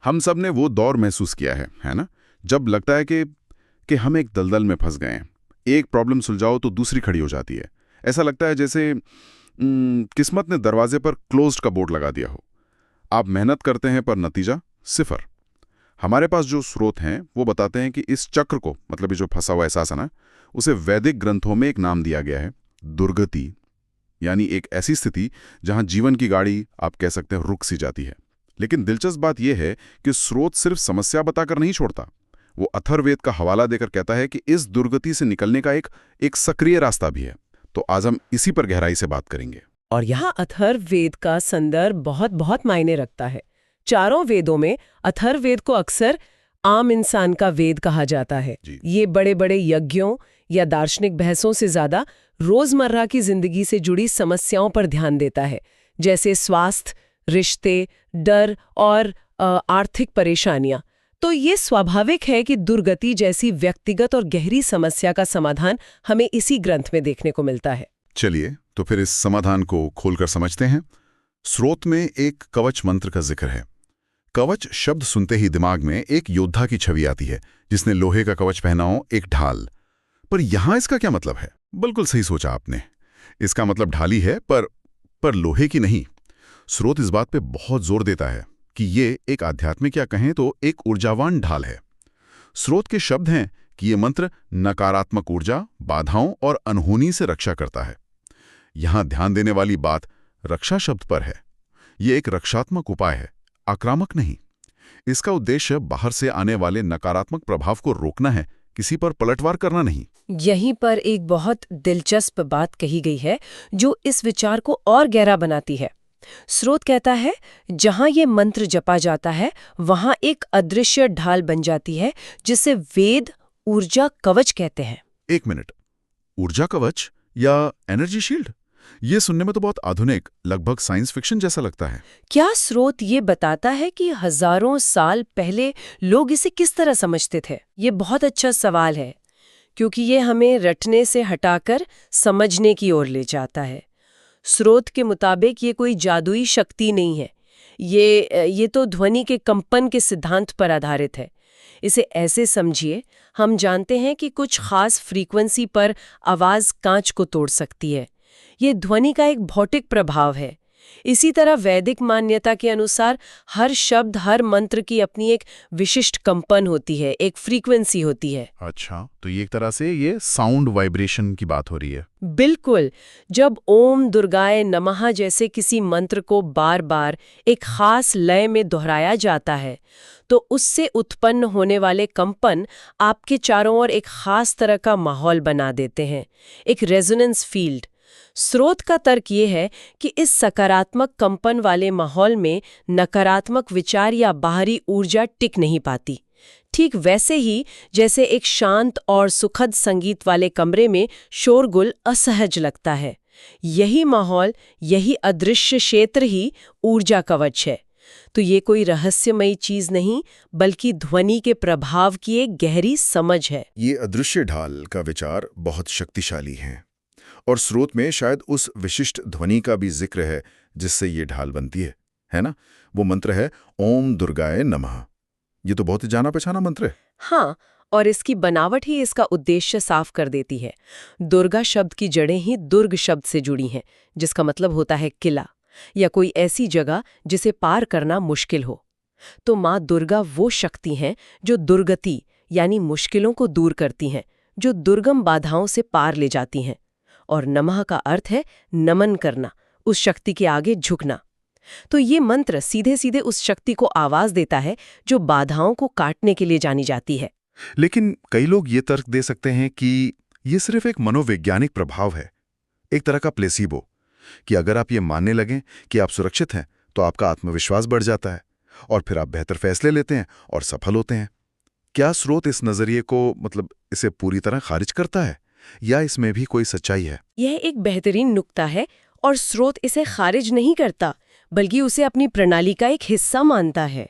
हम सब ने वो दौर महसूस किया है ना? जब लगता है कि हम एक दलदल में फंस गए हैं। एक प्रॉब्लम सुलझाओ तो दूसरी खड़ी हो जाती है। ऐसा लगता है जैसे किस्मत ने दरवाजे पर क्लोज्ड का बोर्ड लगा दिया हो। आप मेहनत करते हैं पर नतीजा सिफर। हमारे पास जो स्रोत हैं वो बताते हैं कि इस चक्र को, मतलब ये जो फंसा हुआ एहसास है ना, उसे वैदिक ग्रंथों में एक नाम दिया गया है, दुर्गति। यानी एक ऐसी स्थिति जहां जीवन की गाड़ी आप कह सकते हैं रुक सी जाती है। लेकिन दिलचस्प बात यह है कि स्रोत सिर्फ समस्या बताकर नहीं छोड़ता। वो अथर्ववेद का हवाला देकर कहता है कि इस दुर्गति से निकलने का एक सक्रिय रास्ता भी है। तो आज हम इसी पर गहराई से बात करेंगे। और यहाँ अथर्ववेद का संदर्भ बहुत बहुत मायने रखता है। चारों वेदों में अथर्ववेद को अक्सर आम इंसान का वेद कहा जाता है। ये बड़े बड़े यज्ञों या दार्शनिक बहसों से ज्यादा रोजमर्रा की जिंदगी से जुड़ी समस्याओं पर ध्यान देता है, जैसे स्वास्थ्य, रिश्ते, डर और आर्थिक परेशानियां। तो ये स्वाभाविक है कि दुर्गति जैसी व्यक्तिगत और गहरी समस्या का समाधान हमें इसी ग्रंथ में देखने को मिलता है। चलिए तो फिर इस समाधान को खोलकर समझते हैं। स्रोत में एक कवच मंत्र का जिक्र है। कवच शब्द सुनते ही दिमाग में एक योद्धा की छवि आती है जिसने लोहे का कवच पहना हो, एक ढाल। पर यहां इसका क्या मतलब है? बिल्कुल सही सोचा आपने। इसका मतलब ढाली है, पर लोहे की नहीं। स्रोत इस बात पे बहुत जोर देता है कि ये एक आध्यात्मिक, या कहें तो एक ऊर्जावान ढाल है। स्रोत के शब्द हैं कि ये मंत्र नकारात्मक ऊर्जा, बाधाओं और अनहोनी से रक्षा करता है। यहां ध्यान देने वाली बात रक्षा शब्द पर है। ये एक रक्षात्मक उपाय है, आक्रामक नहीं। इसका उद्देश्य बाहर से आने वाले नकारात्मक प्रभाव को रोकना है, किसी पर पलटवार करना नहीं। यहीं पर एक बहुत दिलचस्प बात कही गई है जो इस विचार को और गहरा बनाती है। स्रोत कहता है, जहां ये मंत्र जपा जाता है वहां एक अदृश्य ढाल बन जाती है जिसे वेद ऊर्जा कवच कहते हैं। एक मिनट, ऊर्जा कवच या एनर्जी शील्ड? ये सुनने में तो बहुत आधुनिक, लगभग साइंस फिक्शन जैसा लगता है। क्या स्रोत ये बताता है कि हजारों साल पहले लोग इसे किस तरह समझते थे? ये बहुत अच्छा सवाल है, क्योंकि ये हमें रटने से हटाकर समझने की ओर ले जाता है। स्रोत के मुताबिक ये कोई जादुई शक्ति नहीं है। ये तो ध्वनि के कंपन के सिद्धांत पर आधारित है। इसे ऐसे समझिए, हम जानते हैं कि कुछ खास फ्रीक्वेंसी पर आवाज कांच को तोड़ सकती है। ये ध्वनि का एक भौतिक प्रभाव है। इसी तरह वैदिक मान्यता के अनुसार हर शब्द, हर मंत्र की अपनी एक विशिष्ट कंपन होती है, एक फ्रीक्वेंसी होती है। अच्छा, तो ये एक तरह से ये साउंड वाइब्रेशन की बात हो रही है। बिल्कुल। जब ओम दुर्गाय नमः जैसे किसी मंत्र को बार बार एक खास लय में दोहराया जाता है, तो उससे उत्पन्न होने वाले कंपन आपके चारों ओर एक खास तरह का माहौल बना देते हैं, एक रेजोनेंस फील्ड। स्रोत का तर्क ये है कि इस सकारात्मक कंपन वाले माहौल में नकारात्मक विचार या बाहरी ऊर्जा टिक नहीं पाती। ठीक वैसे ही जैसे एक शांत और सुखद संगीत वाले कमरे में शोरगुल असहज लगता है। यही माहौल, यही अदृश्य क्षेत्र ही ऊर्जा कवच है। तो ये कोई रहस्यमयी चीज नहीं, बल्कि ध्वनि के प्रभाव की एक गहरी समझ है। ये अदृश्य ढाल का विचार बहुत शक्तिशाली है, और स्रोत में शायद उस विशिष्ट ध्वनि का भी जिक्र है जिससे ये ढाल बनती है ना? वो मंत्र है ओम दुर्गाय नमः। ये तो बहुत ही जाना पहचाना मंत्र है। हाँ, और इसकी बनावट ही इसका उद्देश्य साफ कर देती है। दुर्गा शब्द की जड़ें ही दुर्ग शब्द से जुड़ी हैं, जिसका मतलब होता है किला या कोई ऐसी जगह जिसे पार करना मुश्किल हो। तो माँ दुर्गा वो शक्ति हैं जो दुर्गति यानी मुश्किलों को दूर करती हैं, जो दुर्गम बाधाओं से पार ले जाती हैं। और नमः का अर्थ है नमन करना, उस शक्ति के आगे झुकना। तो ये मंत्र सीधे सीधे उस शक्ति को आवाज देता है जो बाधाओं को काटने के लिए जानी जाती है। लेकिन कई लोग ये तर्क दे सकते हैं कि ये सिर्फ एक मनोवैज्ञानिक प्रभाव है, एक तरह का प्लेसीबो, कि अगर आप ये मानने लगें कि आप सुरक्षित हैं तो आपका आत्मविश्वास बढ़ जाता है और फिर आप बेहतर फैसले लेते हैं और सफल होते हैं। क्या स्रोत इस नजरिए को, मतलब इसे पूरी तरह खारिज करता है, या इसमें भी कोई सच्चाई है? यह एक बेहतरीन नुक्ता है, और स्रोत इसे खारिज नहीं करता, बल्कि उसे अपनी प्रणाली का एक हिस्सा मानता है।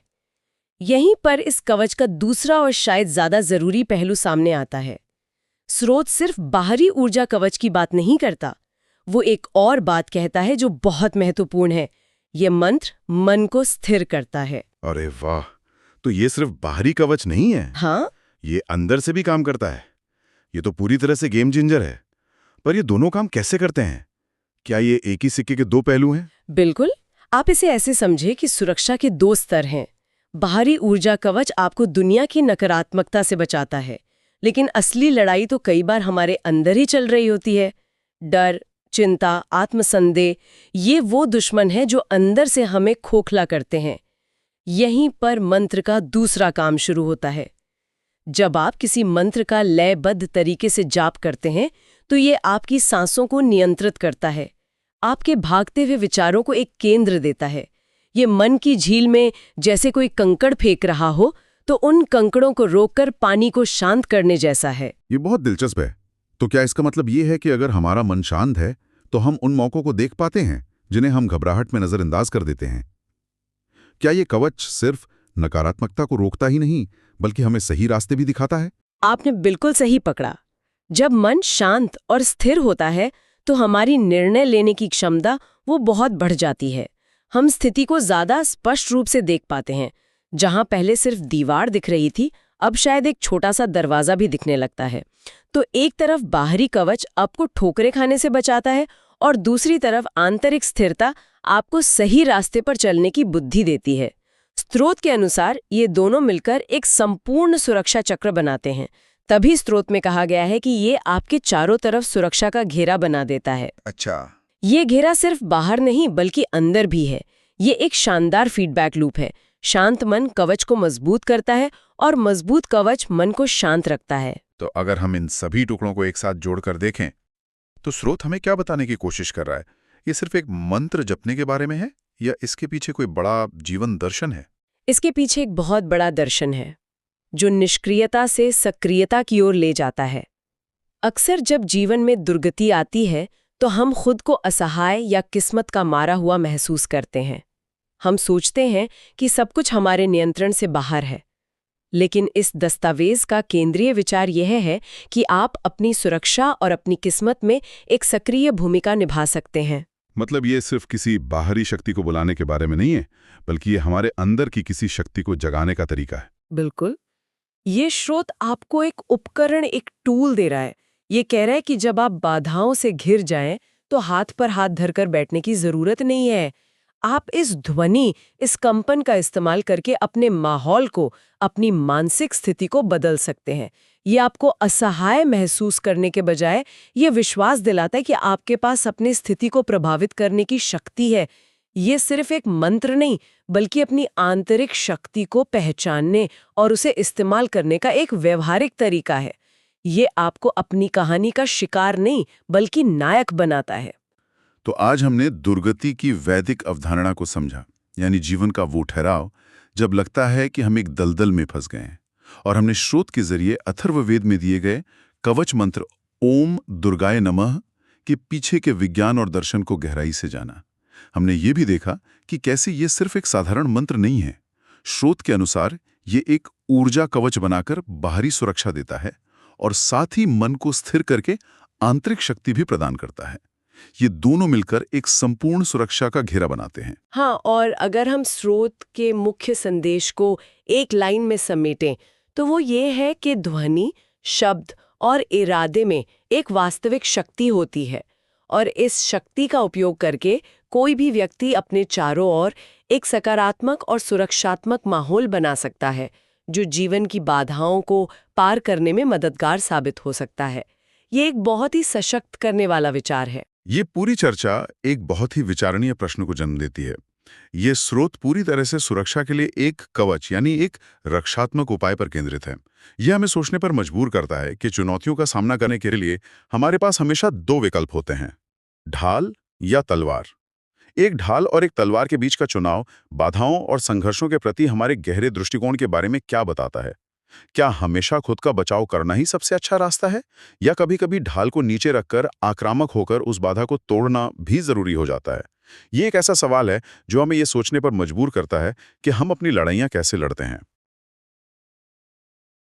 यहीं पर इस कवच का दूसरा और शायद ज्यादा जरूरी पहलू सामने आता है। स्रोत सिर्फ बाहरी ऊर्जा कवच की बात नहीं करता, वो एक और बात कहता है जो बहुत महत्वपूर्ण है। ये मंत्र मन को स्थिर करता है। अरे वाह, तो ये सिर्फ बाहरी कवच नहीं है, हाँ, ये अंदर से भी काम करता है। ये तो पूरी तरह से गेम चेंजर है। पर ये दोनों काम कैसे करते हैं? क्या ये एक ही सिक्के के दो पहलू हैं? बिल्कुल। आप इसे ऐसे समझे कि सुरक्षा के दो स्तर हैं। बाहरी ऊर्जा कवच आपको दुनिया की नकारात्मकता से बचाता है, लेकिन असली लड़ाई तो कई बार हमारे अंदर ही चल रही होती है। डर, चिंता, आत्मसंदेह, ये वो दुश्मन हैं जो अंदर से हमें खोखला करते हैं। यहीं पर मंत्र का दूसरा काम शुरू होता है। जब आप किसी मंत्र का लयबद्ध तरीके से जाप करते हैं, तो ये आपकी सांसों को नियंत्रित करता है, आपके भागते हुए विचारों को एक केंद्र देता है। ये मन की झील में जैसे कोई कंकड़ फेंक रहा हो, तो उन कंकड़ों को रोककर पानी को शांत करने जैसा है। ये बहुत दिलचस्प है। तो क्या इसका मतलब ये है कि अगर हमारा मन शांत है तो हम उन मौकों को देख पाते हैं जिन्हें हम घबराहट में नजरअंदाज कर देते हैं? क्या ये कवच सिर्फ नकारात्मकता को रोकता ही नहीं, बल्कि हमें सही रास्ते भी दिखाता है? आपने बिल्कुल सही पकड़ा। जब मन शांत और स्थिर होता है, तो हमारी निर्णय लेने की क्षमता वो बहुत बढ़ जाती है। हम स्थिति को ज्यादा स्पष्ट रूप से देख पाते हैं। जहां पहले सिर्फ दीवार दिख रही थी, अब शायद एक छोटा सा दरवाजा भी दिखने लगता है। तो एक तरफ बाहरी कवच आपको ठोकरें खाने से बचाता है, और दूसरी तरफ आंतरिक स्थिरता आपको सही रास्ते पर चलने की बुद्धि देती है। स्रोत के अनुसार ये दोनों मिलकर एक संपूर्ण सुरक्षा चक्र बनाते हैं। तभी स्रोत में कहा गया है कि ये आपके चारों तरफ सुरक्षा का घेरा बना देता है। अच्छा, ये घेरा सिर्फ बाहर नहीं बल्कि अंदर भी है। ये एक शानदार फीडबैक लूप है। शांत मन कवच को मजबूत करता है, और मजबूत कवच मन को शांत रखता है। तो अगर हम इन सभी टुकड़ों को एक साथ जोड़कर देखें, तो स्रोत हमें क्या बताने की कोशिश कर रहा है? ये सिर्फ एक मंत्र जपने के बारे में है, या इसके पीछे कोई बड़ा जीवन दर्शन है? इसके पीछे एक बहुत बड़ा दर्शन है, जो निष्क्रियता से सक्रियता की ओर ले जाता है। अक्सर जब जीवन में दुर्गति आती है, तो हम खुद को असहाय या किस्मत का मारा हुआ महसूस करते हैं। हम सोचते हैं कि सब कुछ हमारे नियंत्रण से बाहर है। लेकिन इस दस्तावेज का केंद्रीय विचार यह है कि आप अपनी सुरक्षा और अपनी किस्मत में एक सक्रिय भूमिका निभा सकते हैं। मतलब ये सिर्फ किसी बाहरी शक्ति को बुलाने के बारे में नहीं है, बल्कि ये हमारे अंदर की किसी शक्ति को जगाने का तरीका है। बिल्कुल। ये स्रोत आपको एक उपकरण, एक टूल दे रहा है। ये कह रहा है कि जब आप बाधाओं से घिर जाएं, तो हाथ पर हाथ धरकर बैठने की जरूरत नहीं है। आप इस ध्वनि, इस कंपन का इस्तेमाल करके अपने माहौल को, अपनी मानसिक स्थिति को बदल सकते हैं। ये आपको असहाय महसूस करने के बजाय ये विश्वास दिलाता है कि आपके पास अपनी स्थिति को प्रभावित करने की शक्ति है। ये सिर्फ एक मंत्र नहीं, बल्कि अपनी आंतरिक शक्ति को पहचानने और उसे इस्तेमाल करने का एक व्यवहारिक तरीका है। ये आपको अपनी कहानी का शिकार नहीं, बल्कि नायक बनाता है। तो आज हमने दुर्गति की वैदिक अवधारणा को समझा, यानी जीवन का वो ठहराव जब लगता है कि हम एक दलदल में फंस गए हैं। और हमने स्रोत के जरिए अथर्ववेद में दिए गए कवच मंत्र ओम दुर्गाय नमः के पीछे के विज्ञान और दर्शन को गहराई से जाना। हमने ये भी देखा कि कैसे ये सिर्फ एक साधारण मंत्र नहीं है। स्रोत के अनुसार ये एक ऊर्जा कवच बनाकर बाहरी सुरक्षा देता है, और साथ ही मन को स्थिर करके आंतरिक शक्ति भी प्रदान करता है। ये दोनों मिलकर एक संपूर्ण सुरक्षा का घेरा बनाते हैं। हाँ, और अगर हम स्रोत के मुख्य संदेश को एक लाइन में समेटें, तो वो ये है कि ध्वनि, शब्द और इरादे में एक वास्तविक शक्ति होती है, और इस शक्ति का उपयोग करके कोई भी व्यक्ति अपने चारों ओर एक सकारात्मक और सुरक्षात्मक माहौल बना सकता है, जो जीवन की बाधाओं को पार करने में मददगार साबित हो सकता है। ये एक बहुत ही सशक्त करने वाला विचार है। ये पूरी चर्चा एक बहुत ही विचारणीय प्रश्न को जन्म देती है। ये स्रोत पूरी तरह से सुरक्षा के लिए एक कवच, यानी एक रक्षात्मक उपाय पर केंद्रित है। यह हमें सोचने पर मजबूर करता है कि चुनौतियों का सामना करने के लिए हमारे पास हमेशा दो विकल्प होते हैं, ढाल या तलवार। एक ढाल और एक तलवार के बीच का चुनाव बाधाओं और संघर्षों के प्रति हमारे गहरे दृष्टिकोण के बारे में क्या बताता है? क्या हमेशा खुद का बचाव करना ही सबसे अच्छा रास्ता है, या कभी-कभी ढाल को नीचे रखकर आक्रामक होकर उस बाधा को तोड़ना भी जरूरी हो जाता है? ये एक ऐसा सवाल है जो हमें ये सोचने पर मजबूर करता है कि हम अपनी लड़ाइयां कैसे लड़ते हैं।